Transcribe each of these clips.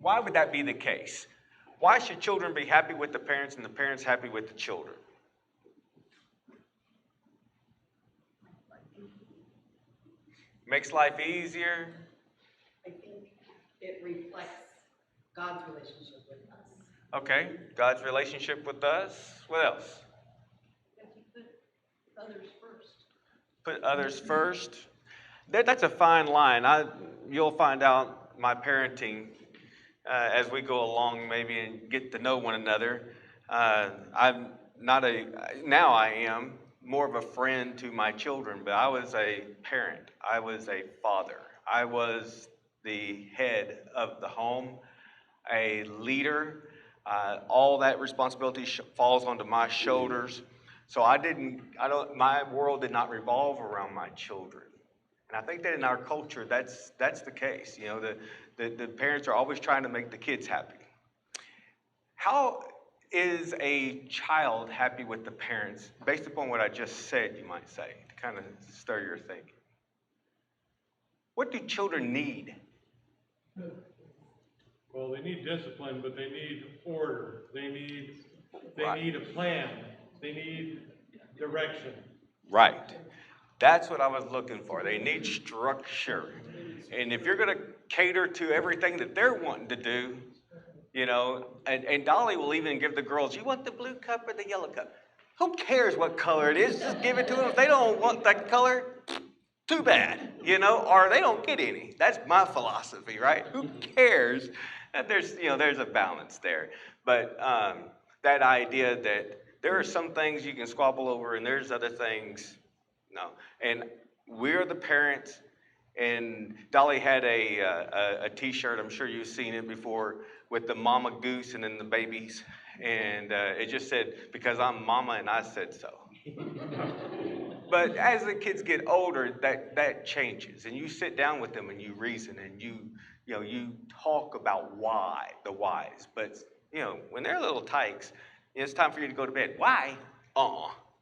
Why would that be the case? Why should children be happy with the parents and the parents happy with the children? Makes life easier. I think it reflects God's relationship with us. Okay, God's relationship with us. What else? That you put others first. Put others first. That's a fine line. You'll find out my parenting as we go along, maybe, and get to know one another. I'm not now I am more of a friend to my children, but I was a parent. I was a father. I was the head of the home, a leader. All that responsibility falls onto my shoulders. So my world did not revolve around my children. And I think that in our culture, that's the case. You know, the parents are always trying to make the kids happy. How is a child happy with the parents, based upon what I just said, you might say, to kind of stir your thinking? What do children need? Well, they need discipline, but they need order. They need a plan. They need direction. Right. That's what I was looking for. They need structure. And if you're going to cater to everything that they're wanting to do, you know, and Dolly will even give the girls, you want the blue cup or the yellow cup? Who cares what color it is? Just give it to them. If they don't want that color, too bad, you know, or they don't get any. That's my philosophy, right? Who cares? There's a balance there. But that idea that there are some things you can squabble over and there's other things, no. And we're the parents, and Dolly had a T-shirt, I'm sure you've seen it before, with the mama goose and then the babies. And it just said, because I'm mama and I said so. But as the kids get older, that changes. And you sit down with them and you reason and you talk about the whys. But, when they're little tykes, it's time for you to go to bed. Why?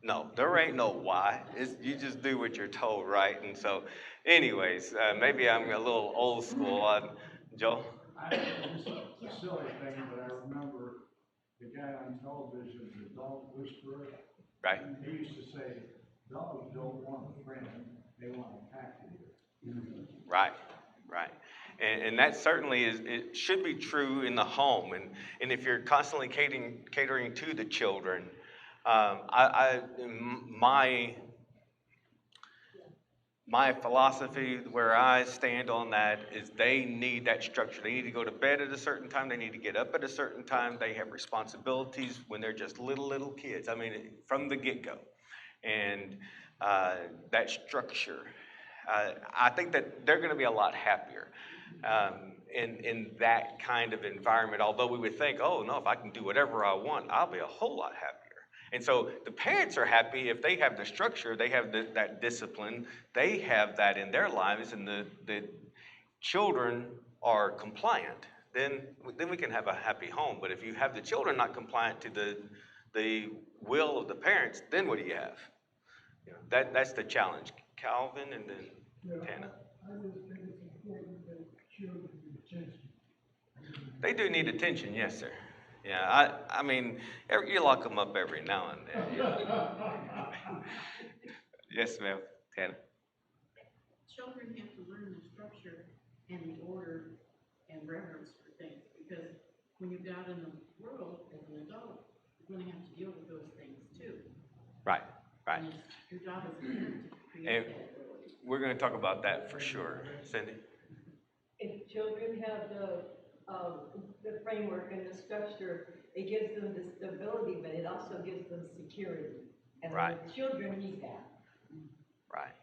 No, there ain't no why. You just do what you're told, right? And so, anyways, maybe I'm a little old school. Joe? Just a silly thing, but I remember the guy on television, the dog whisperer. Right. He used to say, dogs don't want a friend, they want a pack leader. Right. And that certainly it should be true in the home. And if you're constantly catering to the children, my philosophy, where I stand on that, is they need that structure. They need to go to bed at a certain time. They need to get up at a certain time. They have responsibilities when they're just little kids. I mean, from the get-go. And that structure, I think that they're going to be a lot happier in that kind of environment. Although we would think, oh, no, if I can do whatever I want, I'll be a whole lot happier. And so the parents are happy if they have the structure, they have that discipline, they have that in their lives, and the children are compliant. Then we can have a happy home. But if you have the children not compliant to the will of the parents, then what do you have? That's the challenge. Calvin and then Tana. I just think it's important that children get attention. They do need attention, yes, sir. Yeah, I mean, you lock them up every now and then. Yes, ma'am. Tana. Children have to learn the structure and the order and reverence for things, because when you go out in the world as an adult, you're going to have to deal with those things too. Right. And your job as a parent to create And that ability. we're going to talk about that for sure. Cindy? If children have the framework and the structure, it gives them the stability, but it also gives them security. And Right. Children need that. Right.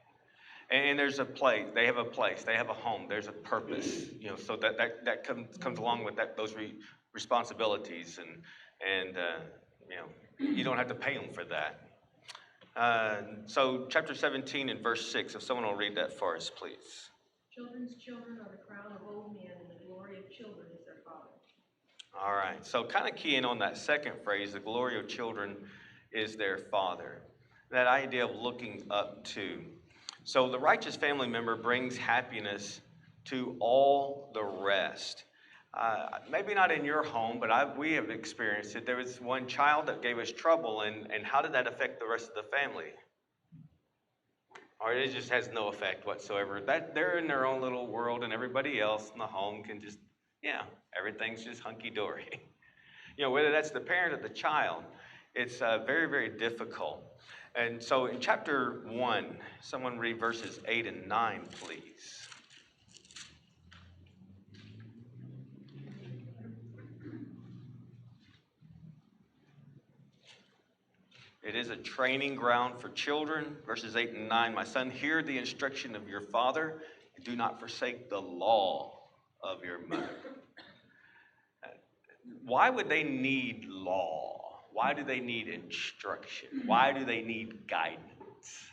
And there's a place. They have a place. They have a home. There's a purpose. So that comes along with those responsibilities, and you don't have to pay them for that. So chapter 17 and verse 6. If someone will read that for us, please. Children's children are the crown of old men, and the glory of children is their father. All right. So kind of keying on that second phrase, the glory of children is their father. That idea of looking up to. So the righteous family member brings happiness to all the rest. Maybe not in your home, but we have experienced it. There was one child that gave us trouble, and how did that affect the rest of the family? Or it just has no effect whatsoever. That they're in their own little world, and everybody else in the home can just, everything's just hunky-dory. Whether that's the parent or the child, it's very, very difficult. And so in chapter 1, someone read verses 8 and 9, please. It is a training ground for children. Verses 8 and 9, my son, hear the instruction of your father, and do not forsake the law of your mother. Why would they need law? Why do they need instruction? Why do they need guidance?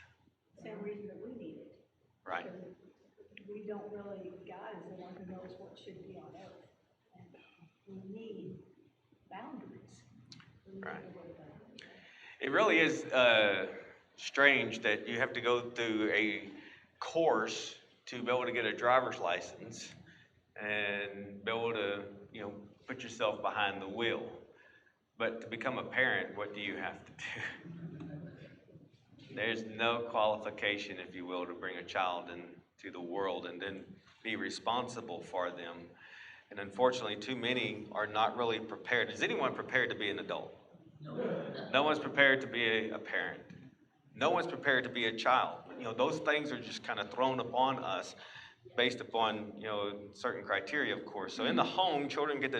Same reason that we need it. Right. Because we don't really, God is the one who knows what should be on earth. And we need boundaries. We need Right. to know what boundaries are. It really is strange that you have to go through a course to be able to get a driver's license and be able to, put yourself behind the wheel. But to become a parent, what do you have to do? There's no qualification, if you will, to bring a child into the world and then be responsible for them. And unfortunately, too many are not really prepared. Is anyone prepared to be an adult? No one's prepared to be a parent. No one's prepared to be a child. Those things are just kind of thrown upon us based upon, certain criteria, of course. So in the home, children get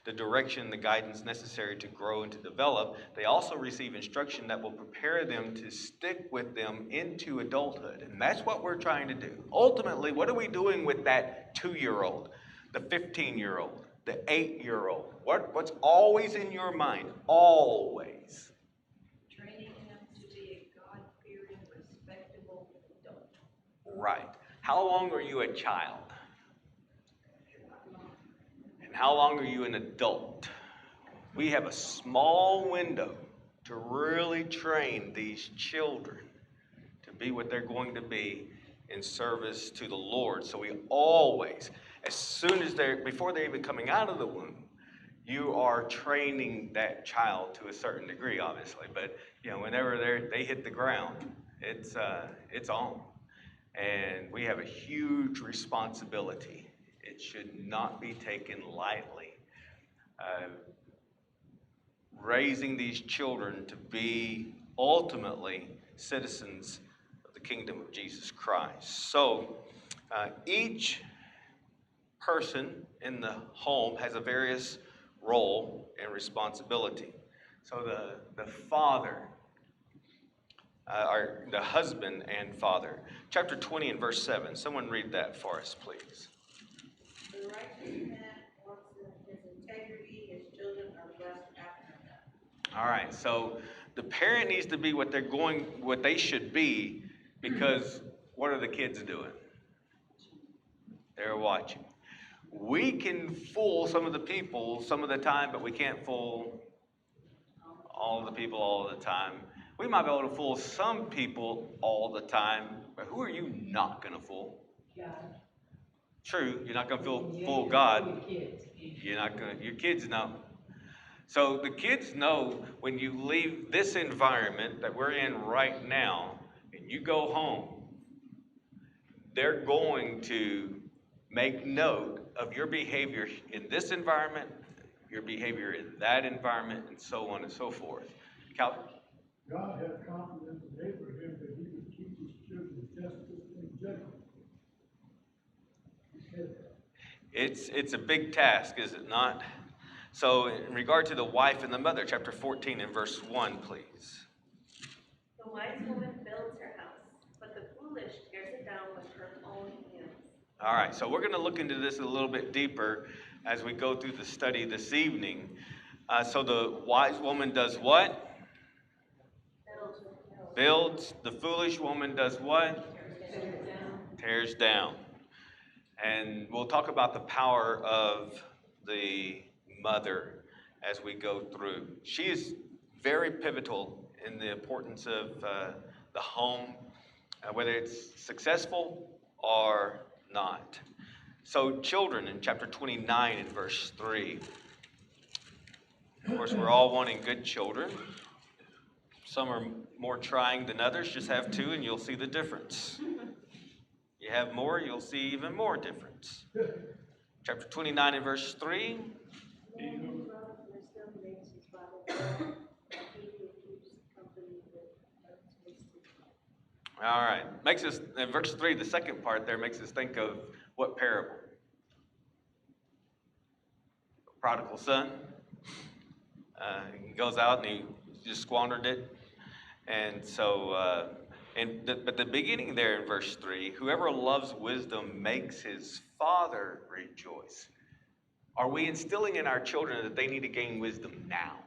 the direction, the guidance necessary to grow and to develop. They also receive instruction that will prepare them to stick with them into adulthood. And that's what we're trying to do. Ultimately, what are we doing with that 2-year-old, the 15-year-old, the 8-year-old? What's always in your mind? Always. Training him to be a God-fearing, respectable adult. Right. How long are you a child? And how long are you an adult? We have a small window to really train these children to be what they're going to be in service to the Lord. So we always, as soon as before they're even coming out of the womb, you are training that child to a certain degree, obviously. But, whenever they hit the ground, it's on. And we have a huge responsibility. It should not be taken lightly. Raising these children to be ultimately citizens of the kingdom of Jesus Christ. So each person in the home has a various role and responsibility. So the father, or the husband and father. Chapter 20 and verse 7. Someone read that for us, please. The righteous man walks in his integrity, his children are blessed after him. All right, so the parent needs to be what they should be, because what are the kids doing? They're watching. We can fool some of the people some of the time, but we can't fool all of the people all of the time. We might be able to fool some people all the time, but who are you not going to fool? God. True, you're not going to fool God. Your kids know. So the kids know when you leave this environment that we're in right now, and you go home, they're going to make note of your behavior in this environment, your behavior in that environment, and so on and so forth. Cal? God had confidence in Abraham that he would keep his children justice and judgment. He said that. It's a big task, is it not? So in regard to the wife and the mother, chapter 14 and verse 1, please. The wise woman builds her house, but the foolish tears it down with her own hands. All right, so we're going to look into this a little bit deeper as we go through the study this evening. So the wise woman does what? Builds. The foolish woman does what? Tears down. And we'll talk about the power of the mother as we go through. She is very pivotal in the importance of the home, whether it's successful or not. So children in chapter 29 and verse 3. Of course, we're all wanting good children. Some are more trying than others. Just have two and you'll see the difference. You have more, you'll see even more difference. Chapter 29 and verse 3. All right. Makes us, in verse 3, the second part there makes us think of what parable? Prodigal son. He goes out and he just squandered it. And so, but the beginning there in verse 3, whoever loves wisdom makes his father rejoice. Are we instilling in our children that they need to gain wisdom now?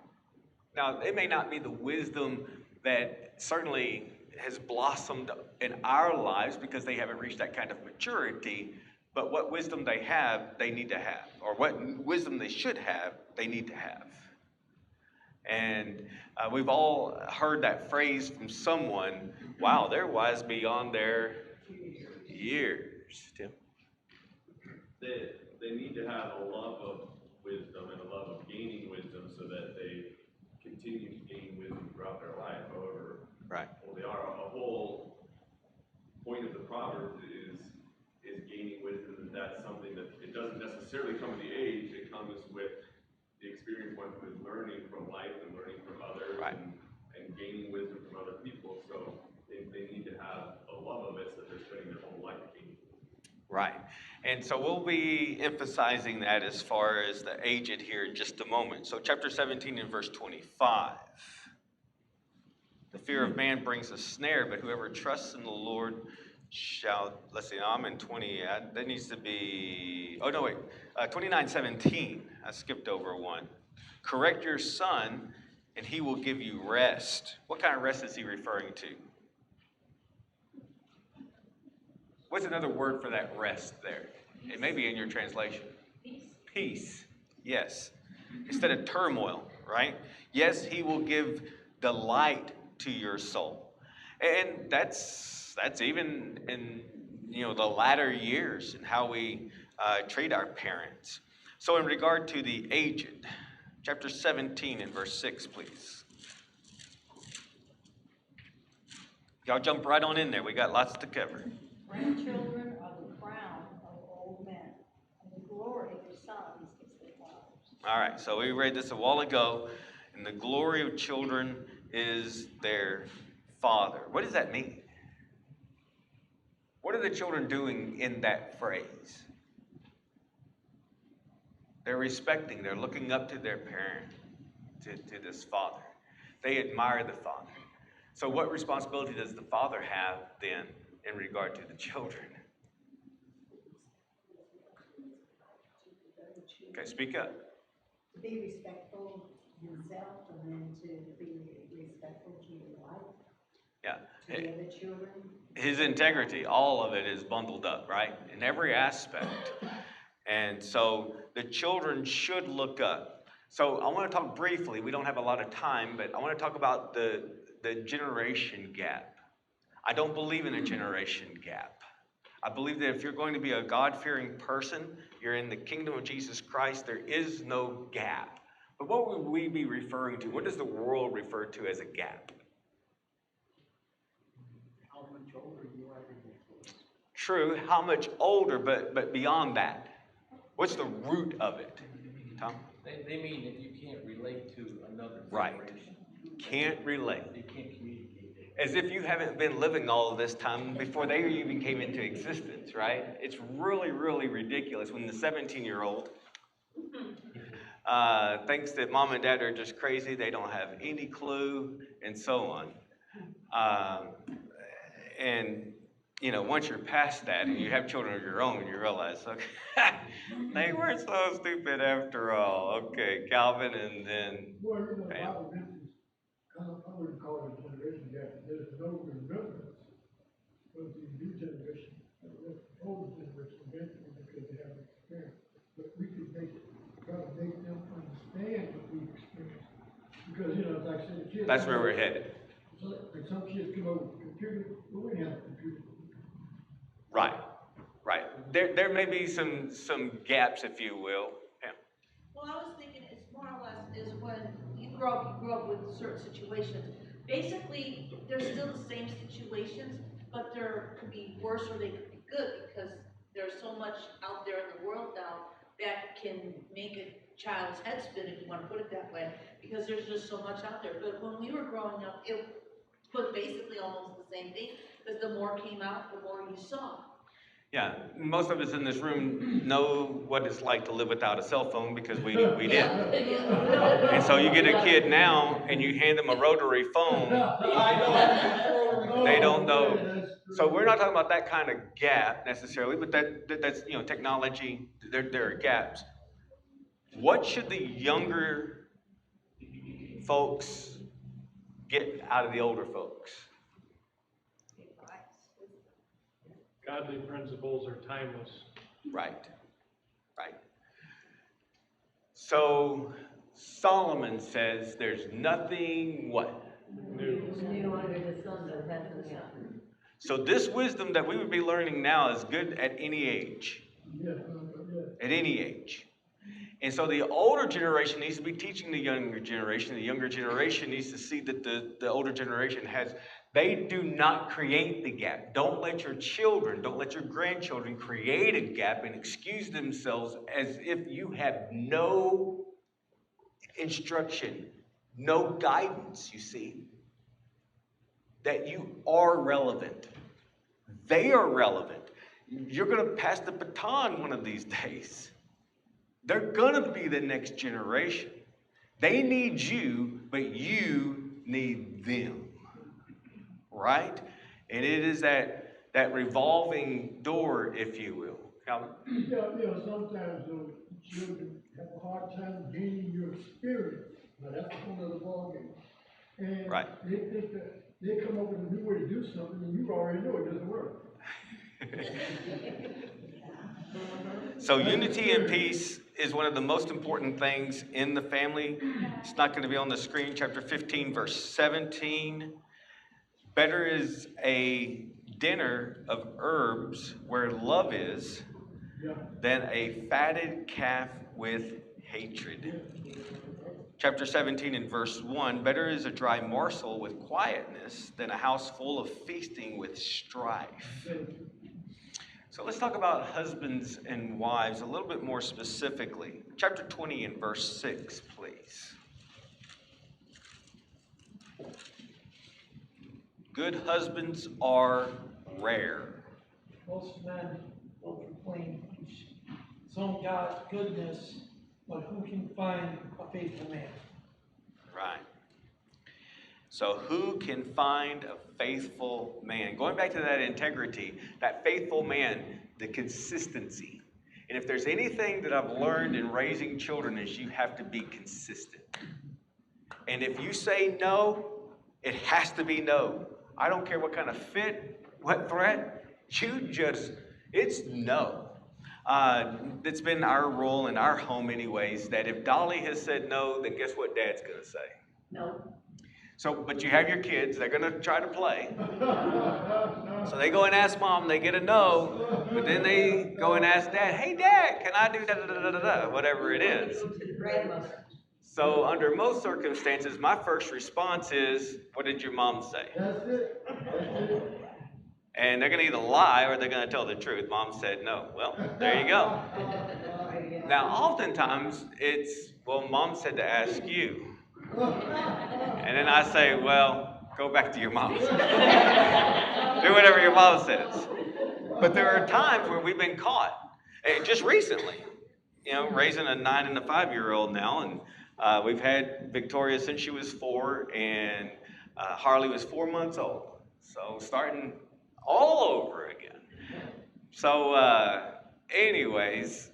Now, it may not be the wisdom that certainly has blossomed in our lives because they haven't reached that kind of maturity, but what wisdom they have, they need to have. Or what wisdom they should have, they need to have. And we've all heard that phrase from someone, wow, they're wise beyond their years. Tim? They need to have a love of wisdom and a love of gaining wisdom so that they continue to gain wisdom throughout their life. However, Right. well, they are a whole point of the Proverbs is gaining wisdom, and that's something that it doesn't necessarily come with the age. It comes with the experience one is learning from life and learning from others, Right. and gaining wisdom from other people. So they need to have a love of it so that they're spending their whole life gaining wisdom. Right. And so we'll be emphasizing that as far as the aged here in just a moment. So chapter 17 and verse 25. The fear of man brings a snare, but whoever trusts in the Lord shall, let's see, I'm in 20, that needs to be, 29:17. I skipped over one. Correct your son, and he will give you rest. What kind of rest is he referring to? What's another word for that rest there? It may be in your translation. Peace. Yes. Instead of turmoil, right? Yes, he will give delight to your soul. And that's even in the latter years and how we treat our parents. So in regard to the aged, chapter 17 and verse 6, please. Y'all jump right on in there. We got lots to cover. Grandchildren are the crown of old men, and the glory of their sons is their fathers. All right, so we read this a while ago, and the glory of children is their father. What does that mean? What are the children doing in that phrase? They're respecting, they're looking up to their parent, to this father. They admire the father. So what responsibility does the father have then in regard to the children? Okay, speak up. To be respectful himself and then to be respectful to your wife, Yeah. to the other children. His integrity, all of it is bundled up, right? In every aspect. And so the children should look up. So I want to talk briefly, we don't have a lot of time, but I want to talk about the generation gap. I don't believe in a generation gap. I believe that if you're going to be a God-fearing person, you're in the kingdom of Jesus Christ, there is no gap. But what would we be referring to? What does the world refer to as a gap? How much older you are than before. True, how much older, but beyond that? What's the root of it? Tom? They mean that you can't relate to another Right. generation. Can't relate. You can't communicate. As if you haven't been living all of this time before they even came into existence, right? It's really, really ridiculous when the 17-year-old thinks that mom and dad are just crazy, they don't have any clue, and so on. And once you're past that and you have children of your own, you realize, okay, they weren't so stupid after all. Okay, Calvin, and then Well, you know, Pam. Bible mentions, I wouldn't call it a generation gap, there's no remembrance of the new generation, the older generation eventually because they haven't experienced. But we could try to make them understand what we experienced. Because, like I said, the kids. That's where we're headed. So, some kids come over with a computer, but we didn't have a computer. Right, right. there may be some gaps, if you will. Pam? Well, I was thinking it's more or less is when you grow up with certain situations. Basically, they're still the same situations, but they could be worse or they could be good because there's so much out there in the world now that can make a child's head spin, if you want to put it that way, because there's just so much out there. But when we were growing up, it was basically almost the same thing, because the more came out, the more you saw. Yeah, most of us in this room know what it's like to live without a cell phone because we did. And so you get a kid now and you hand them a rotary phone, they don't know. So we're not talking about that kind of gap necessarily, but that's, technology, there are gaps. What should the younger folks get out of the older folks? Godly principles are timeless. Right. So Solomon says there's nothing what? New under the sun that hasn't happened. So this wisdom that we would be learning now is good at any age. At any age. And so the older generation needs to be teaching the younger generation. The younger generation needs to see that the older generation has. They do not create the gap. Don't let your children, don't let your grandchildren create a gap and excuse themselves as if you have no instruction, no guidance, you see. That you are relevant. They are relevant. You're going to pass the baton one of these days. They're going to be the next generation. They need you, but you need them. Right? And it is that revolving door, if you will. Calvin? Sometimes those children have a hard time gaining your spirit, but that's a whole other ballgame. And right. They think that they come up with a new way to do something, and you already know it doesn't work. So unity and peace is one of the most important things in the family. It's not going to be on the screen. Chapter 15, verse 17. Better is a dinner of herbs where love is than a fatted calf with hatred. Chapter 17 and verse 1. Better is a dry morsel with quietness than a house full of feasting with strife. So let's talk about husbands and wives a little bit more specifically. Chapter 20 and verse 6, please. Good husbands are rare. Most men will proclaim some God's goodness, but who can find a faithful man? Right. So who can find a faithful man? Going back to that integrity, that faithful man, the consistency. And if there's anything that I've learned in raising children is you have to be consistent. And if you say no, it has to be no. I don't care what kind of what threat, it's no. It's been our rule in our home anyways, that if Dolly has said no, then guess what Dad's going to say? No. So, but you have your kids, they're going to try to play. So they go and ask Mom, they get a no, but then they go and ask Dad, hey Dad, can I do da-da-da-da-da-da, whatever it is. So under most circumstances, my first response is, what did your mom say? That's it. And they're going to either lie or they're going to tell the truth. Mom said no. Well, there you go. Now, oftentimes, it's, well, Mom said to ask you. And then I say, well, go back to your mom. Do whatever your mom says. But there are times where we've been caught. And just recently, raising a 9 and a 5-year-old now, and we've had Victoria since she was 4, and Harley was 4 months old. So starting all over again. So anyways,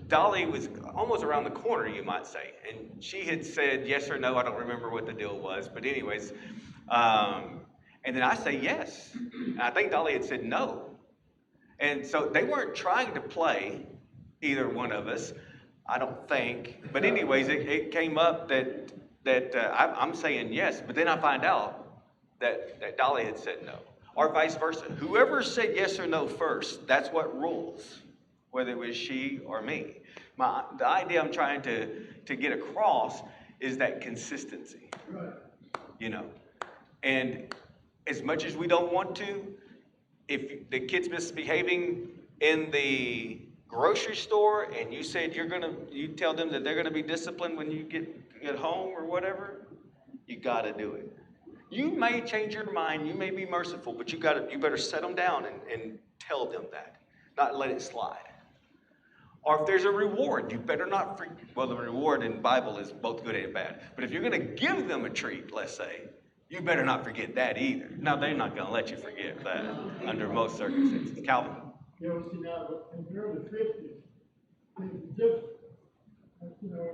Dolly was almost around the corner, you might say. And she had said yes or no. I don't remember what the deal was. But anyways, and then I say yes. And I think Dolly had said no. And so they weren't trying to play, either one of us, I don't think. But anyways, it came up that I'm saying yes. But then I find out that Dolly had said no. or vice versa. Whoever said yes or no first, that's what rules, whether it was she or me. The idea I'm trying to get across is that consistency, Right. you know. And as much as we don't want to, if the kid's misbehaving in the grocery store and you said you tell them that they're gonna be disciplined when you get home or whatever, you gotta do it. You may change your mind, you may be merciful, but you better set them down and tell them that, not let it slide. Or if there's a reward, you better not well, the reward in the Bible is both good and bad. But if you're gonna give them a treat, let's say, you better not forget that either. Now, they're not gonna let you forget that under most circumstances. Calvin? You know, see now, in the early 50s, things were different. You know,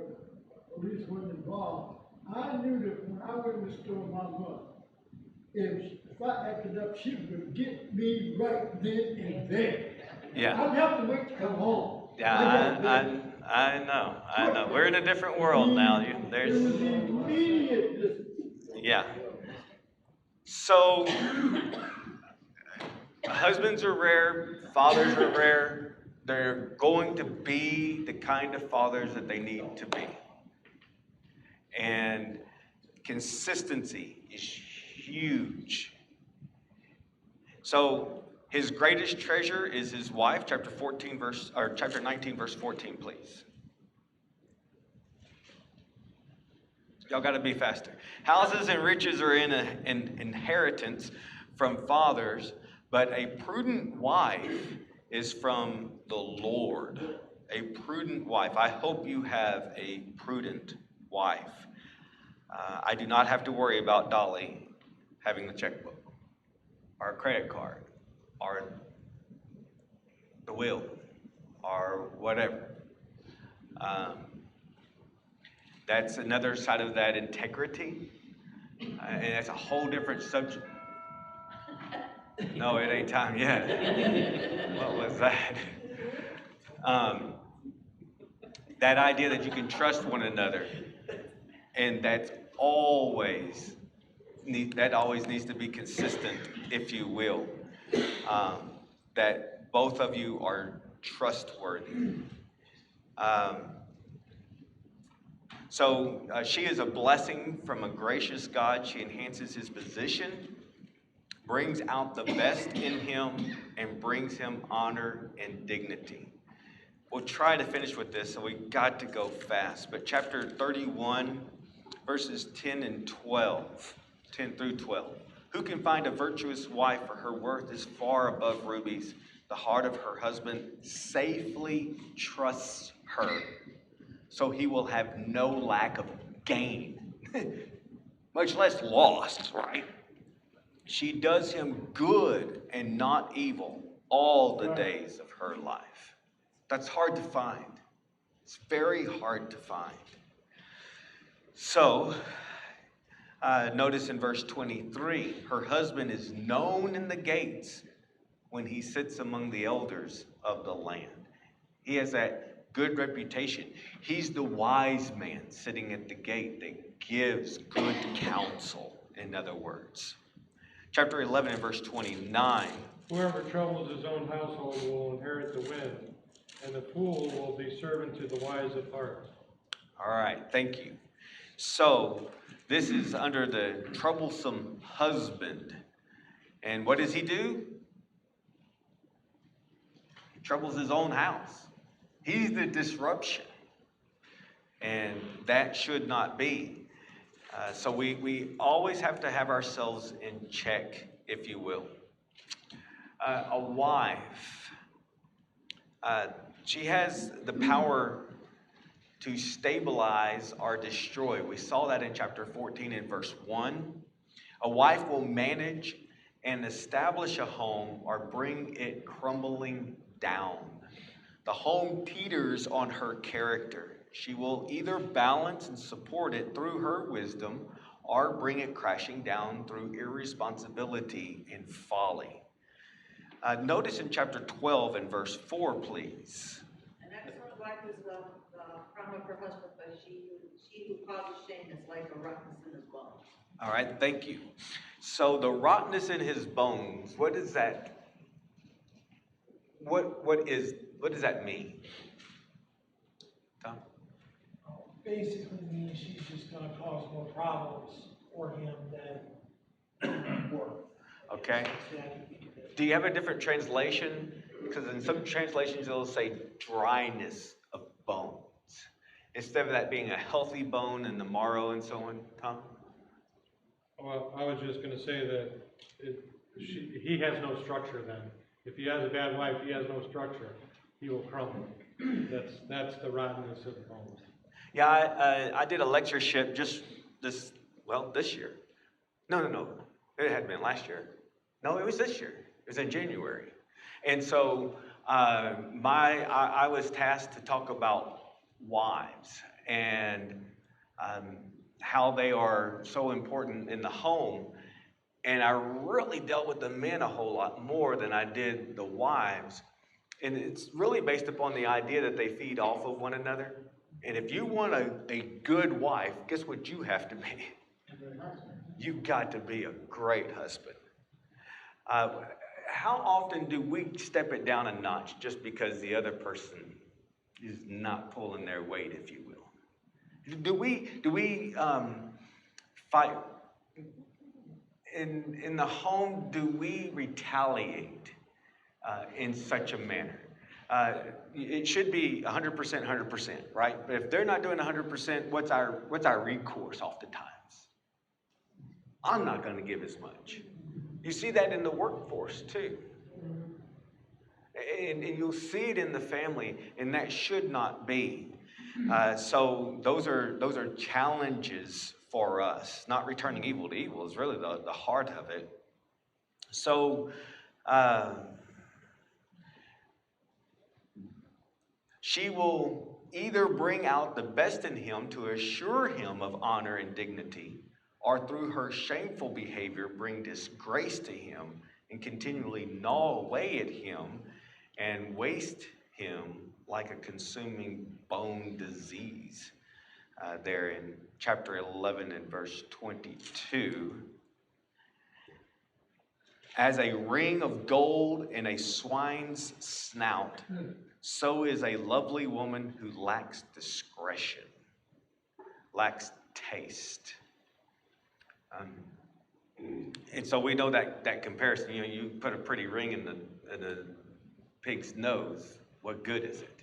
the police weren't involved. I knew that when I went to the store, my mother, if I acted up, she would get me right then and there. Yeah. I didn't have to wait to come home. Yeah, I know. We're in a different world now. It was immediate. Yeah. So, husbands are rare, fathers are rare. They're going to be the kind of fathers that they need to be. And consistency is huge. So, his greatest treasure is his wife, chapter 19, verse 14, please. Y'all got to be faster. Houses and riches are in an inheritance from fathers, but a prudent wife is from the Lord. A prudent wife. I hope you have a prudent wife. I do not have to worry about Dolly having the checkbook or a credit card or the will or whatever. That's another side of that integrity, and that's a whole different subject. No, it ain't time yet. What was that? That idea that you can trust one another, and that always needs to be consistent, if you will. That both of you are trustworthy. So she is a blessing from a gracious God. She enhances his position, brings out the best in him, and brings him honor and dignity. We'll try to finish with this, so we got to go fast. But chapter 31, verses 10 through 12. Who can find a virtuous wife, for her worth is far above rubies? The heart of her husband safely trusts her, so he will have no lack of gain, much less lost, right? She does him good and not evil all the days of her life. That's hard to find. It's very hard to find. So, notice in verse 23, her husband is known in the gates when he sits among the elders of the land. He has that good reputation. He's the wise man sitting at the gate that gives good counsel, in other words. Chapter 11 and verse 29. Whoever troubles his own household will inherit the wind, and the fool will be servant to the wise of heart. All right, thank you. So, this is under the troublesome husband. And what does he do? He troubles his own house. He's the disruption. And that should not be. So we always have to have ourselves in check, if you will. A wife, she has the power to stabilize or destroy. We saw that in chapter 14 and verse 1. A wife will manage and establish a home or bring it crumbling down. The home teeters on her character. She will either balance and support it through her wisdom or bring it crashing down through irresponsibility and folly. Notice in chapter 12 and verse 4, please. An excellent wife is the crown of her husband, but she who causes shame is like a rotten sin as well. All right, thank you. So the rottenness in his bones, what is that? What does that mean? Tom? Basically means she's just gonna cause more problems for him than worth. Okay. Do you have a different translation? Because in some translations it'll say dryness of bones. Instead of that being a healthy bone in the marrow and so on, Tom? Well, I was just gonna say that he has no structure then. If he has a bad wife, he has no structure. He will crumble. That's the rottenness of the bones. Yeah, I did a lectureship just this year. No. It had been last year. No, it was this year. It was in January. And so I was tasked to talk about wives and how they are so important in the home. And I really dealt with the men a whole lot more than I did the wives. And it's really based upon the idea that they feed off of one another. And if you want a good wife, guess what you have to be? You've got to be a great husband. How often do we step it down a notch just because the other person is not pulling their weight, if you will? Do we fight in the home? Do we retaliate in such a manner? It should be 100%, 100%, right? But if they're not doing 100%, what's our recourse oftentimes? I'm not going to give as much. You see that in the workforce too. And you'll see it in the family, and that should not be. So those are challenges for us. Not returning evil to evil is really the heart of it. So she will either bring out the best in him to assure him of honor and dignity, or through her shameful behavior bring disgrace to him and continually gnaw away at him and waste him like a consuming bone disease. There in chapter 11 and verse 22. As a ring of gold in a swine's snout, so is a lovely woman who lacks discretion, lacks taste. And so we know that comparison. You put a pretty ring in the pig's nose. What good is it,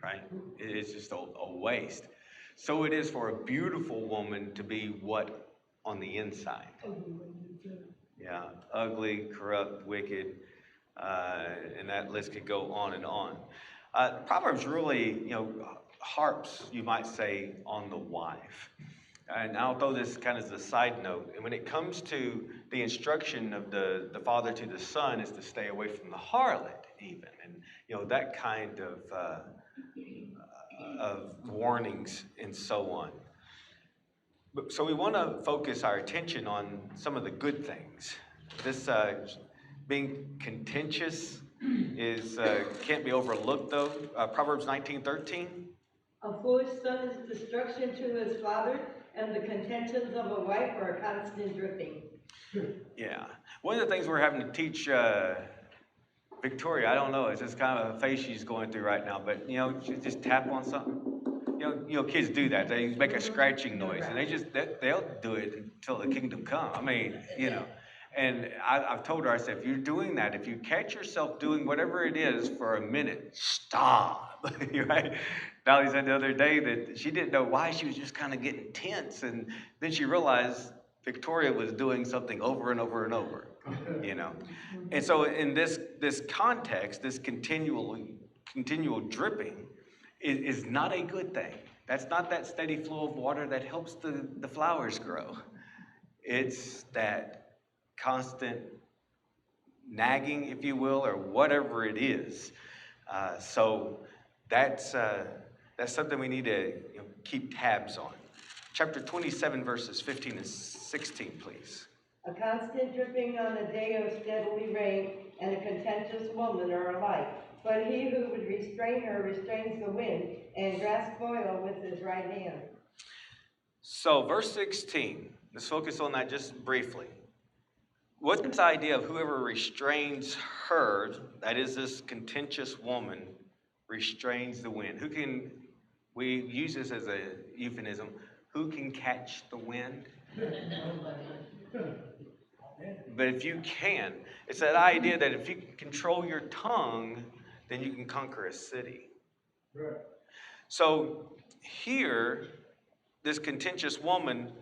right? It's just a waste. So it is for a beautiful woman to be what on the inside? Yeah, ugly, corrupt, wicked, and that list could go on and on. Proverbs really, harps, you might say, on the wife. And I'll throw this kind of as a side note. And when it comes to the instruction of the father to the son is to stay away from the harlot even. And, that kind of warnings and so on. So we want to focus our attention on some of the good things. This being contentious can't be overlooked though. Proverbs 19:13. A foolish son is destruction to his father, and the contentions of a wife are a constant dripping. Yeah. One of the things we're having to teach Victoria, I don't know, it's just kind of a phase she's going through right now, but, she just tap on something. Kids do that. They make a scratching noise, and they'll do it until the kingdom come. I mean, And I've told her, I said, if you're doing that, if you catch yourself doing whatever it is for a minute, stop. Right? Dolly said the other day that she didn't know why she was just kind of getting tense, and then she realized Victoria was doing something over and over and over, And so in this context, this continual dripping is not a good thing. That's not that steady flow of water that helps the flowers grow. It's that constant nagging, if you will, or whatever it is. So that's something we need to keep tabs on. Chapter 27, verses 15 and 16, please. A constant dripping on a day of steadily rain and a contentious woman are alike. But he who would restrain her restrains the wind and grasps oil with his right hand. So verse 16, let's focus on that just briefly. what's this idea of whoever restrains her, that is this contentious woman, restrains the wind? Who can, we use this as a euphemism, who can catch the wind? But if you can, it's that idea that if you can control your tongue, then you can conquer a city. Right. So here, this contentious woman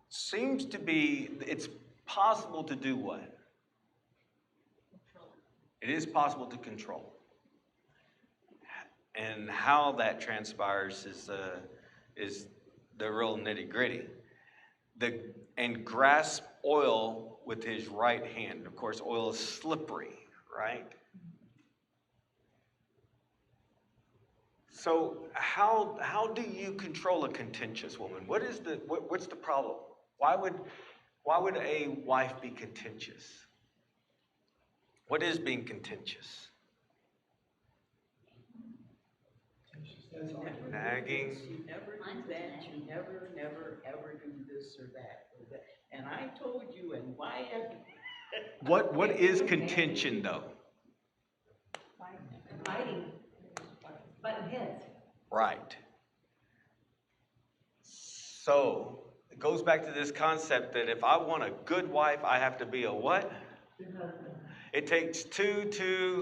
seems to be, it's possible to do what? It is possible to control. And how that transpires is the real nitty gritty. And grasp oil with his right hand. Of course, oil is slippery, right? So how do you control a contentious woman? What's the problem? Why would a wife be contentious? What is being contentious? Nagging. You never do that, you never, ever do this or that. And I told you, and why haven't? What is contention though? Fighting, button heads. Right. So it goes back to this concept that if I want a good wife, I have to be a what? It takes two to.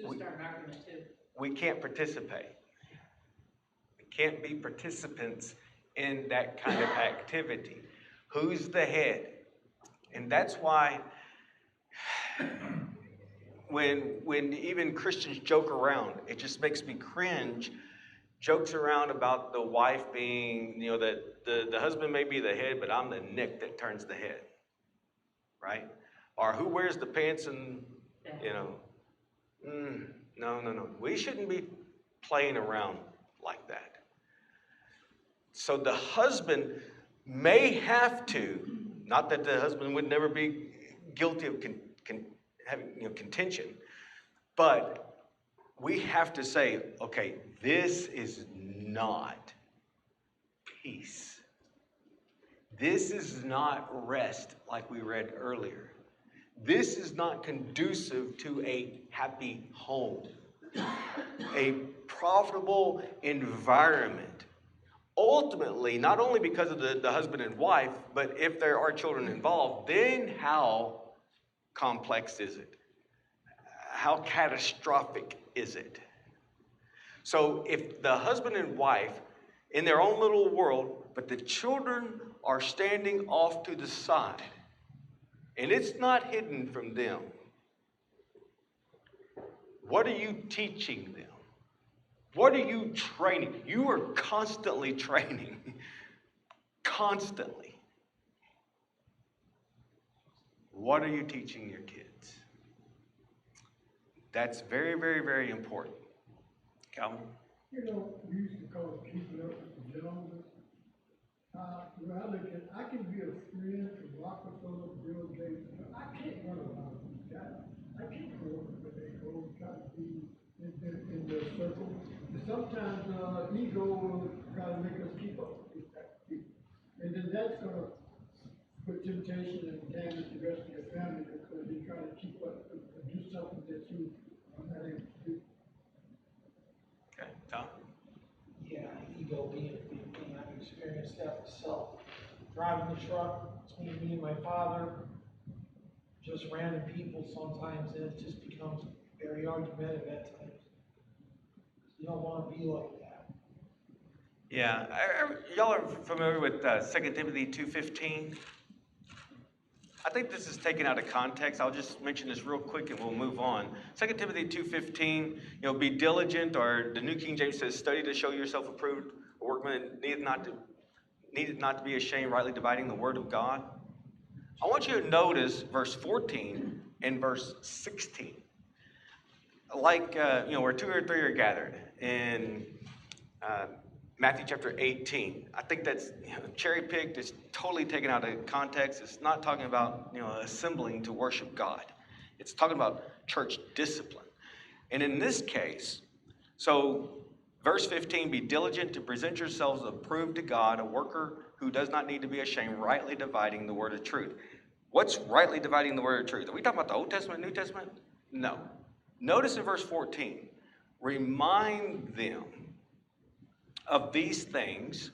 To start an argument too. We can't participate. We can't be participants in that kind of activity. Who's the head? And that's why when even Christians joke around, it just makes me cringe. Jokes around about the wife being, that the husband may be the head, but I'm the neck that turns the head. Right? Or who wears the pants and, No. We shouldn't be playing around like that. So the husband may have to, not that the husband would never be guilty of having contention, but we have to say, okay, this is not peace. This is not rest like we read earlier. This is not conducive to a happy home, a profitable environment. Ultimately, not only because of the husband and wife, but if there are children involved, then how complex is it? How catastrophic is it? So if the husband and wife in their own little world, but the children are standing off to the side, and it's not hidden from them, what are you teaching them? What are you training? You are constantly training. Constantly. What are you teaching your kids? That's very, very, very important. Calvin? We used to call it keeping up with the Joneses. When I look at, I can be a friend to Rockefeller, Bill Gates, but I can't run around these guys. I can't go over where they go, try to be in their circle. And sometimes ego will try to make us keep up with that people. And then that's going to put temptation and damage the rest of your family because they try to keep up and do something that you are not able to do. Okay, Tom? Yeah, ego being a big thing. I've experienced that myself. Driving the truck between me and my father, just random people sometimes, and it just becomes very argumentative at times. You don't want to be like that. Yeah, y'all are familiar with 2 Timothy 2:15? I think this is taken out of context. I'll just mention this real quick and we'll move on. 2 Timothy 2:15, be diligent, or the New King James says, study to show yourself approved, a workman that needeth not to be ashamed, rightly dividing the word of God. I want you to notice verse 14 and verse 16. Like, where two or three are gathered in Matthew chapter 18. I think that's cherry-picked. It's totally taken out of context. It's not talking about, assembling to worship God. It's talking about church discipline. And in this case, so Verse 15, be diligent to present yourselves approved to God, a worker who does not need to be ashamed, rightly dividing the word of truth. What's rightly dividing the word of truth? Are we talking about the Old Testament, New Testament? No. Notice in verse 14, remind them of these things,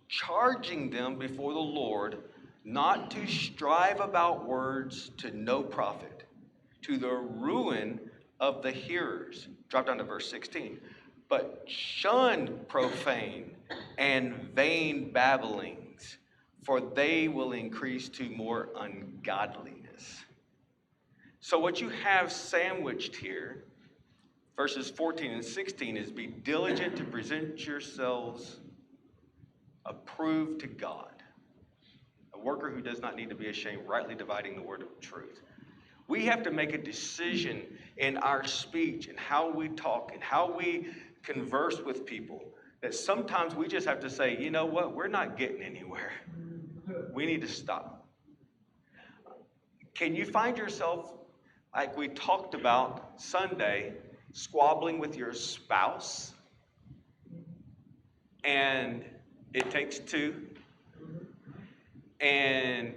charging them before the Lord not to strive about words to no profit, to the ruin of the hearers. Drop down to verse 16. But shun profane and vain babblings, for they will increase to more ungodliness. So what you have sandwiched here, verses 14 and 16, is be diligent to present yourselves approved to God, a worker who does not need to be ashamed, rightly dividing the word of truth. We have to make a decision in our speech and how we talk and how we converse with people that sometimes we just have to say, you know what, we're not getting anywhere. We need to stop. Can you find yourself, like we talked about Sunday, squabbling with your spouse? And it takes two. And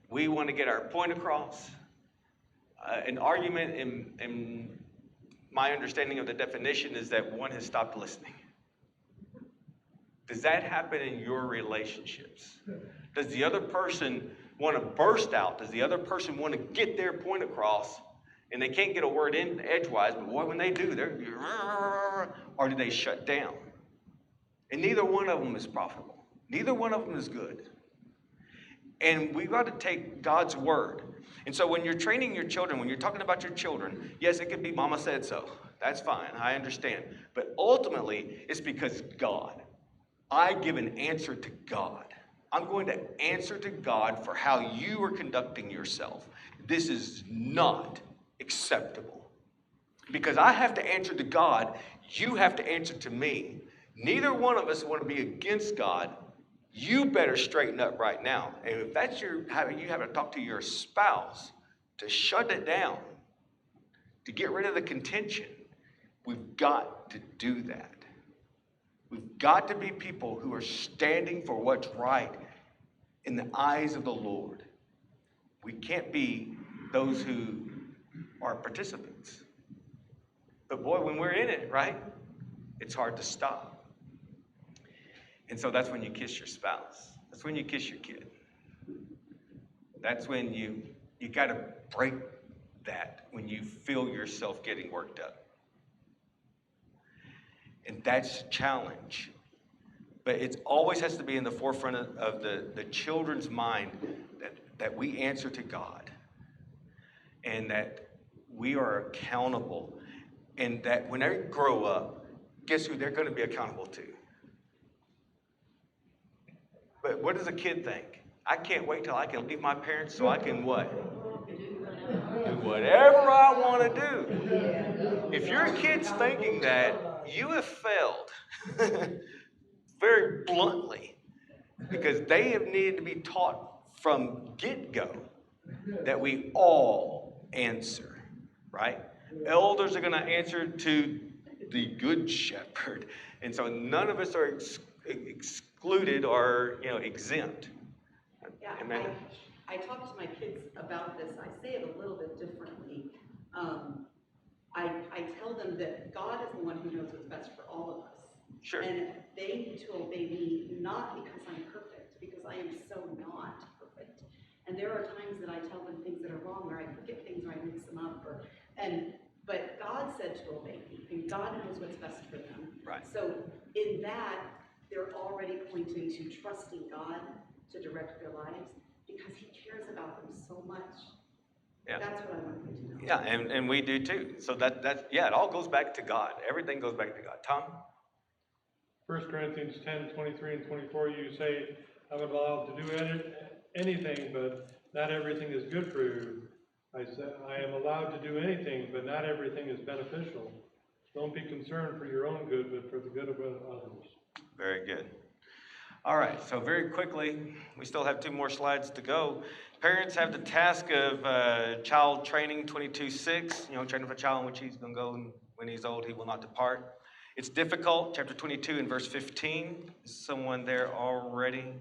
we want to get our point across. An argument, in my understanding of the definition, is that one has stopped listening. Does that happen in your relationships? Does the other person want to burst out? Does the other person want to get their point across? And they can't get a word in edgewise, but boy, when they do, they're, or do they shut down? And neither one of them is profitable. Neither one of them is good. And we've got to take God's word. And so when you're training your children, when you're talking about your children, yes, it could be mama said so. That's fine. I understand. But ultimately, it's because God. I give an answer to God. I'm going to answer to God for how you are conducting yourself. This is not acceptable. Because I have to answer to God, you have to answer to me. Neither one of us want to be against God. You better straighten up right now. And if that's you have to talk to your spouse to shut it down, to get rid of the contention, we've got to do that. We've got to be people who are standing for what's right in the eyes of the Lord. We can't be those who are participants. But boy, when we're in it, right, it's hard to stop. And so that's when you kiss your spouse. That's when you kiss your kid. That's when you got to break that when you feel yourself getting worked up. And that's a challenge. But it always has to be in the forefront of the children's mind that we answer to God. And that we are accountable. And that when they grow up, guess who they're going to be accountable to? But what does a kid think? I can't wait till I can leave my parents so I can what? Do whatever I want to do. If your kid's thinking that, you have failed. Very bluntly. Because they have needed to be taught from get-go that we all answer, right? Elders are going to answer to the good shepherd. And so none of us are excluded or, exempt. Yeah, Amen. I talk to my kids about this. I say it a little bit differently. I tell them that God is the one who knows what's best for all of us. Sure. And they need to obey me, not because I'm perfect, because I am so not perfect. And there are times that I tell them things that are wrong, or I forget things, or I mix them up, but God said to obey me, and God knows what's best for them. Right. So in that, they're already pointing to trusting God to direct their lives because He cares about them so much. Yeah. That's what I want them to know. Yeah, and we do too. So it all goes back to God. Everything goes back to God. Tom? 1 Corinthians 10, 23 and 24, you say, I'm allowed to do anything, but not everything is good for you. I said, I am allowed to do anything, but not everything is beneficial. Don't be concerned for your own good, but for the good of others. Very good. All right, so very quickly, we still have 2 more slides to go. Parents have the task of child training 22:6. Train up a child in which he's going to go, and when he's old, he will not depart. It's difficult. Chapter 22 and verse 15. Is someone there already?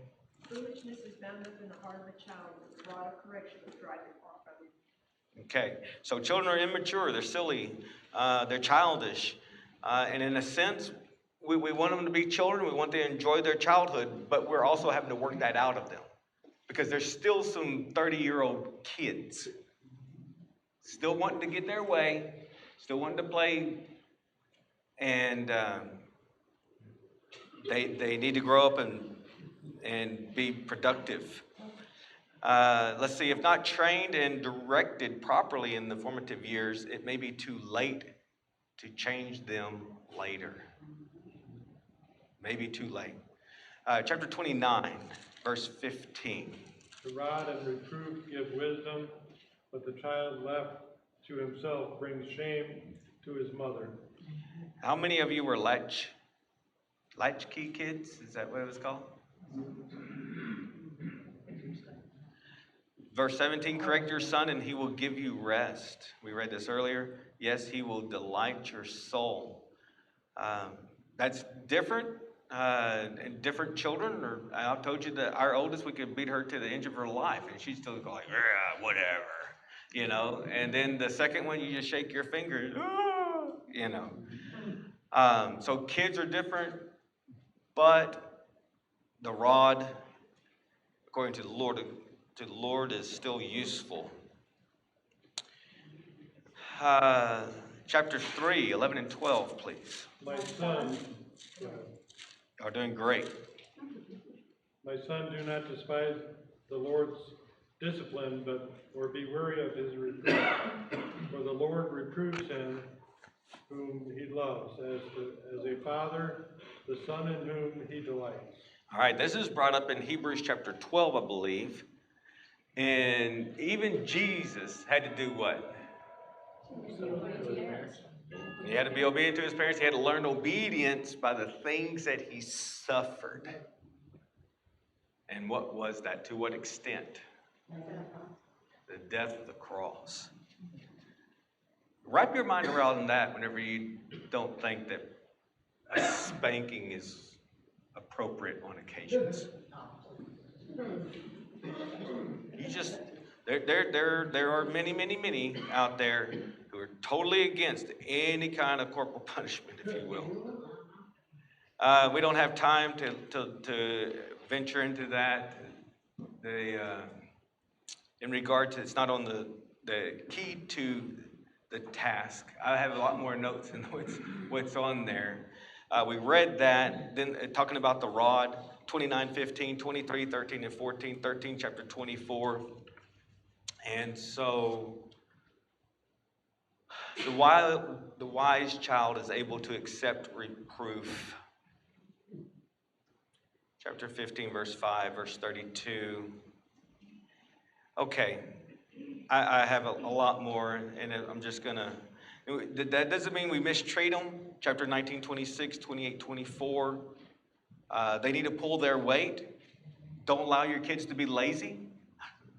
Foolishness is bound up in the heart of a child, but the rod of correction will drive it far from him. Okay, so children are immature, they're silly, they're childish. And in a sense, we want them to be children, we want them to enjoy their childhood, but we're also having to work that out of them. Because there's still some 30-year-old kids still wanting to get their way, still wanting to play, and they need to grow up and be productive. Let's see, if not trained and directed properly in the formative years, it may be too late to change them later. Maybe too late. Chapter 29, verse 15. The rod and reproof give wisdom, but the child left to himself brings shame to his mother. How many of you were latchkey kids? Is that what it was called? Verse 17, correct your son and he will give you rest. We read this earlier. Yes, he will delight your soul. That's different. And different children, or I told you that our oldest, we could beat her to the end of her life, and she'd still go like, yeah, whatever, you know. And then the second one, you just shake your fingers, you know. So kids are different, but the rod, according to the Lord, is still useful. Chapter 3, 11 and 12, please. My son, Y'all doing great. my son, do not despise the Lord's discipline, or be weary of his reproof. For the Lord reproves him whom he loves, as a father, the son in whom he delights. All right, this is brought up in Hebrews chapter 12, I believe. And even Jesus had to do what? He had to be obedient to his parents. He had to learn obedience by the things that he suffered. And what was that? To what extent? The death of the cross. Wrap your mind around that whenever you don't think that a spanking is appropriate on occasions. You just, there are many out there who are totally against any kind of corporal punishment, if you will. We don't have time to venture into that. In regard to, it's not on the key to the task. I have a lot more notes than what's on there. We read that, then talking about the rod, 29:15, 23, 13, and 14, 13, chapter 24. And so the wise child is able to accept reproof. Chapter 15, verse 5, verse 32. Okay, I have a lot more, and I'm just going to, that doesn't mean we mistreat them. Chapter 19, 26, 28, 24. They need to pull their weight. Don't allow your kids to be lazy.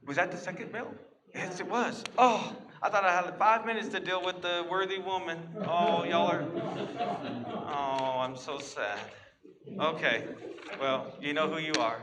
Was that the second bill? Yes, it was. Oh, I thought I had 5 minutes to deal with the worthy woman. Oh, y'all are, oh, I'm so sad. Okay, well, you know who you are.